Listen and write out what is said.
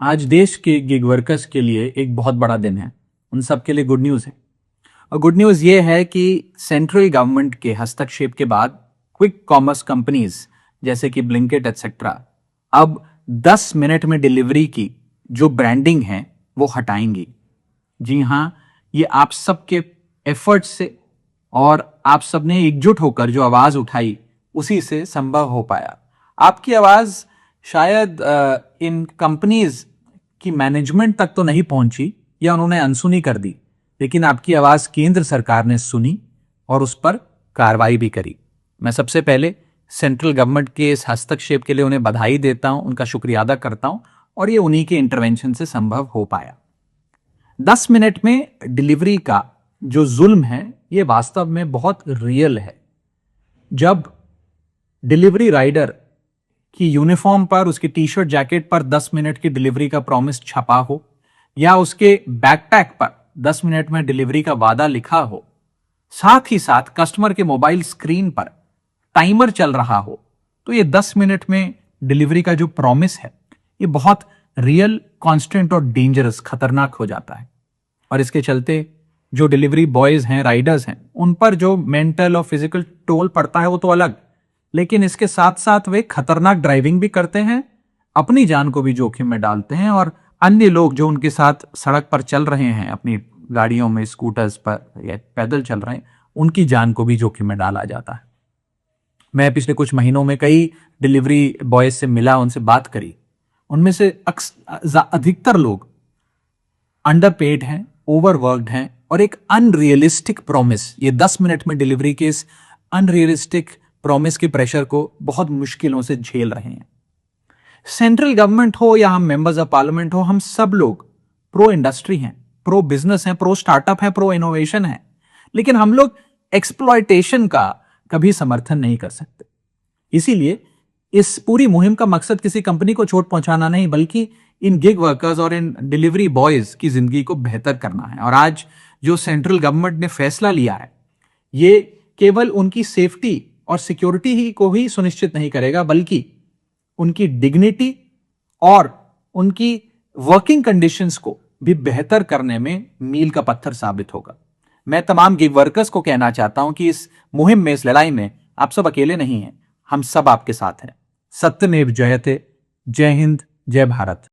आज देश के गिग वर्कर्स के लिए एक बहुत बड़ा दिन है। उन सब के लिए गुड न्यूज़ है। और गुड न्यूज़ ये है कि सेंट्रल गवर्नमेंट के हस्तक्षेप के बाद क्विक कॉमर्स कंपनीज जैसे कि ब्लिंकिट एटसेट्रा अब 10 मिनट में डिलीवरी की जो ब्रांडिंग है वो हटाएंगी। जी हाँ, ये आप सबके एफर्ट से और आप सबने एकजुट होकर जो आवाज उठाई उसी से संभव हो पाया। आपकी आवाज शायद इन कंपनीज की मैनेजमेंट तक तो नहीं पहुंची या उन्होंने अनसुनी कर दी, लेकिन आपकी आवाज केंद्र सरकार ने सुनी और उस पर कार्रवाई भी करी। मैं सबसे पहले सेंट्रल गवर्नमेंट के इस हस्तक्षेप के लिए उन्हें बधाई देता हूं, उनका शुक्रिया अदा करता हूं और ये उन्हीं के इंटरवेंशन से संभव हो पाया। 10 मिनट में डिलीवरी का जो जुल्म है ये वास्तव में बहुत रियल है। जब डिलीवरी राइडर की यूनिफॉर्म पर, उसकी टी शर्ट जैकेट पर 10 मिनट की डिलीवरी का प्रॉमिस छपा हो या उसके बैकपैक पर 10 मिनट में डिलीवरी का वादा लिखा हो, साथ ही साथ कस्टमर के मोबाइल स्क्रीन पर टाइमर चल रहा हो, तो ये 10 मिनट में डिलीवरी का जो प्रॉमिस है ये बहुत रियल, कांस्टेंट और डेंजरस, खतरनाक हो जाता है। और इसके चलते जो डिलीवरी बॉयज हैं, राइडर्स हैं, उन पर जो मेंटल और फिजिकल टोल पड़ता है वो तो अलग, लेकिन इसके साथ साथ वे खतरनाक ड्राइविंग भी करते हैं, अपनी जान को भी जोखिम में डालते हैं और अन्य लोग जो उनके साथ सड़क पर चल रहे हैं, अपनी गाड़ियों में, स्कूटर्स पर या पैदल चल रहे हैं, उनकी जान को भी जोखिम में डाला जाता है। मैं पिछले कुछ महीनों में कई डिलीवरी बॉयज से मिला, उनसे बात करी। उनमें से अधिकतर लोग अंडरपेड हैं, ओवरवर्कड हैं और एक अनरियलिस्टिक प्रॉमिस, ये 10 मिनट में डिलीवरी के इस अनरियलिस्टिक प्रॉमिस के प्रेशर को बहुत मुश्किलों से झेल रहे हैं। सेंट्रल गवर्नमेंट हो या हम मेंबर्स ऑफ पार्लियामेंट हो, हम सब लोग प्रो इंडस्ट्री हैं, प्रो बिजनेस हैं, प्रो स्टार्टअप हैं, प्रो इनोवेशन हैं, लेकिन हम लोग एक्सप्लॉयटेशन का कभी समर्थन नहीं कर सकते। इसीलिए इस पूरी मुहिम का मकसद किसी कंपनी को चोट पहुंचाना नहीं, बल्कि इन गिग वर्कर्स और इन डिलीवरी बॉयज की जिंदगी को बेहतर करना है। और आज जो सेंट्रल गवर्नमेंट ने फैसला लिया है ये केवल उनकी सेफ्टी और सिक्योरिटी ही को ही सुनिश्चित नहीं करेगा, बल्कि उनकी डिग्निटी और उनकी वर्किंग कंडीशंस को भी बेहतर करने में मील का पत्थर साबित होगा। मैं तमाम गिग वर्कर्स को कहना चाहता हूं कि इस मुहिम में, इस लड़ाई में आप सब अकेले नहीं हैं, हम सब आपके साथ हैं। सत्यमेव जयते। जय हिंद, जय भारत।